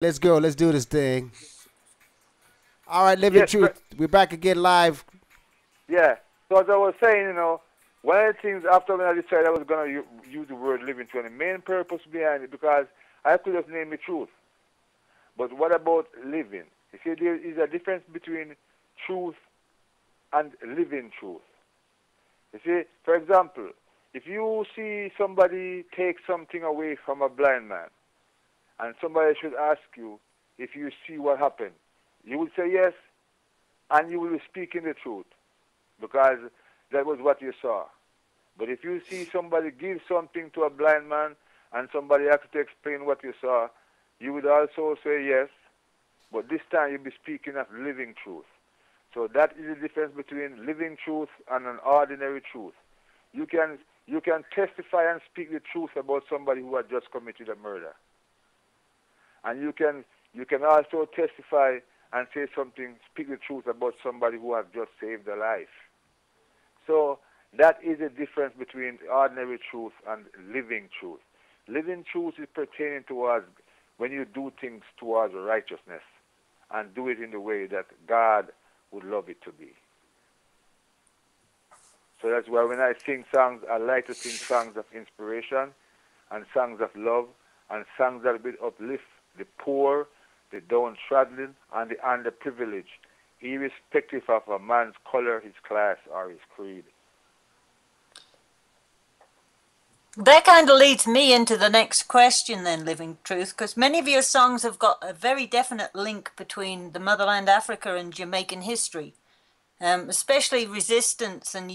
Let's go. Let's do this thing. All right, Living Yes, Truth. We're back again live. yeah. So as I was saying, one of the things after when I decided I was going to use the word living truth, and the main purpose behind it, because I could just name it truth. But what about living? You see, there is a difference between truth and living truth. You see, for example, if you see somebody take something away from a blind man, and somebody should ask you if you see what happened, you would say yes, and you will be speaking the truth, because that was what you saw. But if you see somebody give something to a blind man and somebody asks you to explain what you saw, you would also say yes, but this time you'll be speaking of living truth. So that is the difference between living truth and an ordinary truth. You can you can testify and speak the truth about somebody who had just committed a murder. And you can also testify and say something, speak the truth about somebody who has just saved a life. So that is the difference between ordinary truth and living truth. Living truth is pertaining towards when you do things towards righteousness and do it in the way that God would love it to be. So that's why when I sing songs, I like to sing songs of inspiration and songs of love and songs that will uplift the poor, the downtrodden, and the underprivileged, irrespective of a man's color, his class, or his creed. That kind of leads me into the next question then, Living Truth, because many of your songs have got a very definite link between the motherland Africa and Jamaican history, especially Resistance and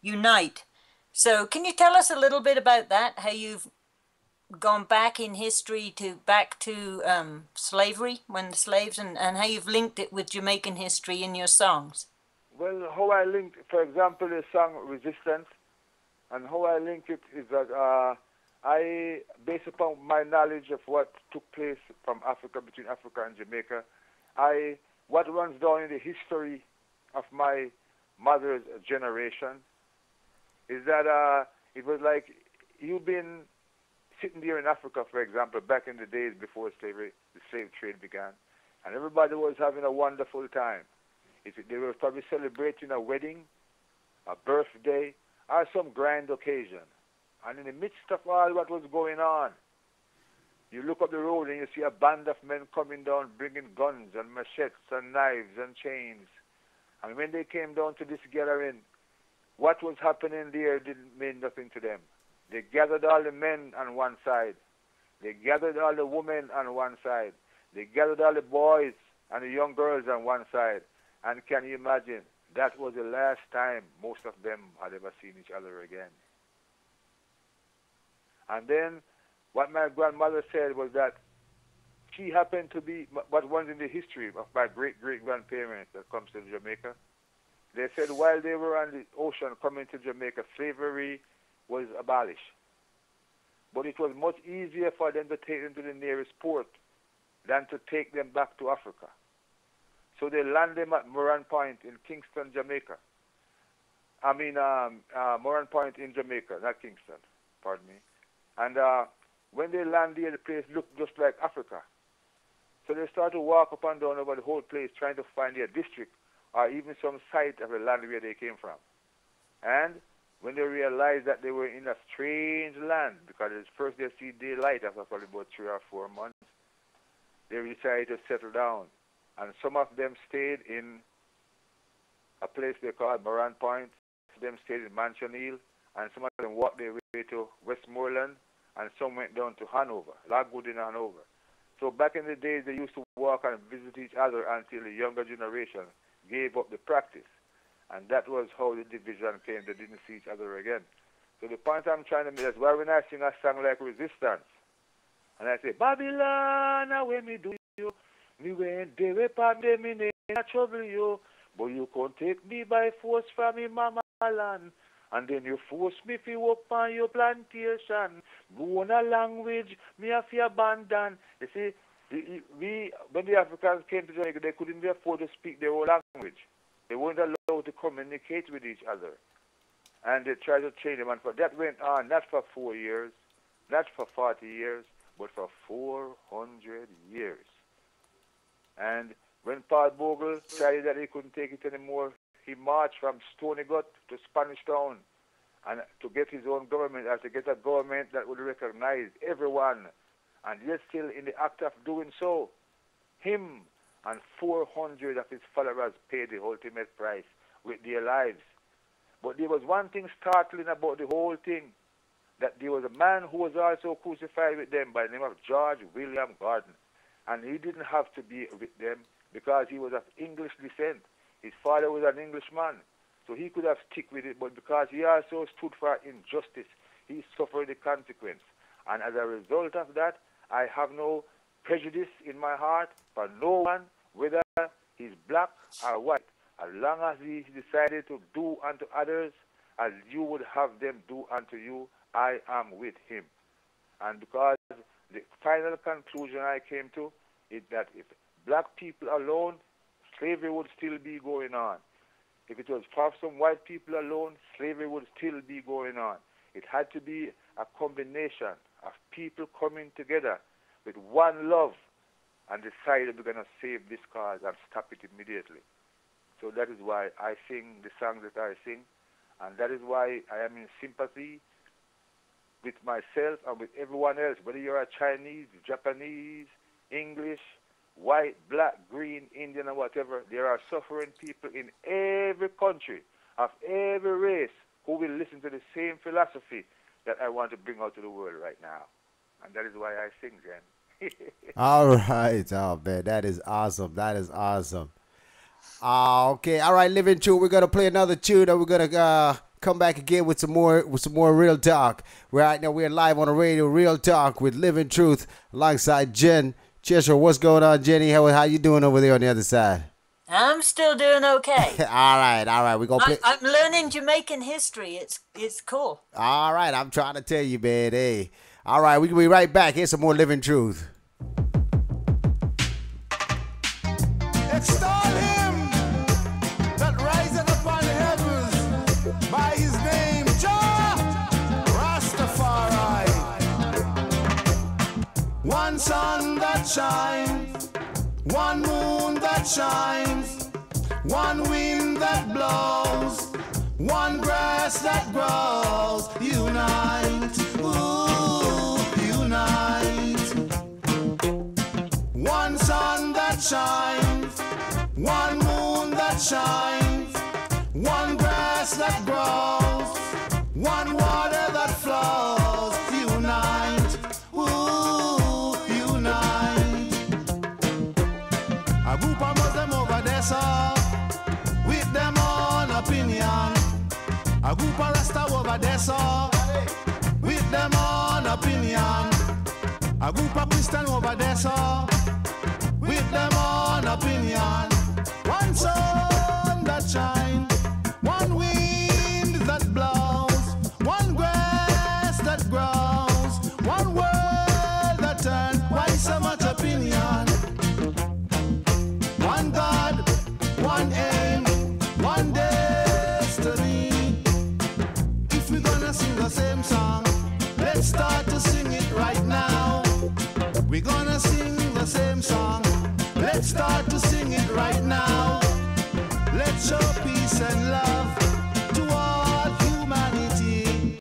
Unite. So can you tell us a little bit about that, how you've gone back in history back to slavery, when the slaves, and how you've linked it with Jamaican history in your songs? Well, how I link, for example, the song Resistance, and how I link it is that I, based upon my knowledge of what took place from Africa, between Africa and Jamaica, what runs down in the history of my mother's generation is that it was like you've been sitting there in Africa, for example, back in the days before slavery, the slave trade began, and everybody was having a wonderful time. They were probably celebrating a wedding, a birthday, or some grand occasion. And in the midst of all what was going on, you look up the road and you see a band of men coming down bringing guns and machetes and knives and chains. And when they came down to this gathering, what was happening there didn't mean nothing to them. They gathered all the men on one side. They gathered all the women on one side. They gathered all the boys and the young girls on one side. And can you imagine? That was the last time most of them had ever seen each other again. And then what my grandmother said was that she happened to be what runs in the history of my great-great-grandparents that comes to Jamaica. They said while they were on the ocean coming to Jamaica, slavery was abolished. But it was much easier for them to take them to the nearest port than to take them back to Africa. So they land them at Moran Point in Kingston, Jamaica. Moran Point in Jamaica, not Kingston, pardon me. And when they land there, the place looked just like Africa. So they start to walk up and down over the whole place trying to find their district or even some site of the land where they came from. And when they realized that they were in a strange land, because at first they see daylight after probably about 3 or 4 months, they decided to settle down. And some of them stayed in a place they called Moran Point, some of them stayed in Mansion Hill, and some of them walked their way to Westmoreland, and some went down to Hanover, Lagwood in Hanover. So back in the days, they used to walk and visit each other until the younger generation gave up the practice. And that was how the division came. They didn't see each other again. So the point I'm trying to make is why when I sing a song like Resistance, and I say, Babylon, when me do you, me went there upon them in a trouble you, but you can't take me by force from me mama land. And then you force me to work on your plantation. Go on a language, me have to abandon. You see, when the Africans came to Jamaica, they couldn't afford to speak their own language. They weren't allowed to communicate with each other. And they tried to train them. And for that went on, not for 4 years, not for 40 years, but for 400 years. And when Paul Bogle decided that he couldn't take it anymore, he marched from Stony Gut to Spanish Town and to get his own government, and to get a government that would recognize everyone. And yet still in the act of doing so, him and 400 of his followers paid the ultimate price with their lives. But there was one thing startling about the whole thing, that there was a man who was also crucified with them by the name of George William Gordon. And he didn't have to be with them because he was of English descent. His father was an Englishman, so he could have stick with it, but because he also stood for injustice, he suffered the consequence. And as a result of that, I have no prejudice in my heart for no one, whether he's black or white. As long as he decided to do unto others as you would have them do unto you, I am with him. And because the final conclusion I came to is that if black people alone, slavery would still be going on. If it was for some white people alone, slavery would still be going on. It had to be a combination of people coming together with one love and decide we're going to save this cause and stop it immediately. So that is why I sing the songs that I sing, and that is why I am in sympathy with myself and with everyone else, whether you're a Chinese, Japanese, English, white, black, green, Indian, or whatever. There are suffering people in every country, of every race, who will listen to the same philosophy that I want to bring out to the world right now. And that is why I sing, Jen. All right. Oh, man, that is awesome. That is awesome. Okay. All right, Living Truth. We're gonna play another tune, and we're gonna come back again with some more real talk. Right now, we're live on the radio, Real Talk with Living Truth, alongside Jen Cheshire. What's going on, Jenny? How you doing over there on the other side? I'm still doing okay. All right. We're gonna play. I'm learning Jamaican history. It's cool. All right, I'm trying to tell you, man. Hey. All right, we'll be right back. Here's some more Living Truth. Extol him that riseth upon the heavens, by his name, Jah Rastafari. One sun that shines, one moon that shines, one wind that blows, one grass that grows. Unite, ooh, unite. One sun that shines, one moon that shines, one grass that grows, one water that flows. Unite, ooh, unite. A group of Muslims over there, so with them own opinion. A group of Rasta over there, so with them own opinion. A group of Christians over there, so with them own opinion. One sun that shines, one wind that blows, one grass that grows, one world that turns. Why so much opinion? One God, one aim, one destiny. If we're gonna sing the same song, let's start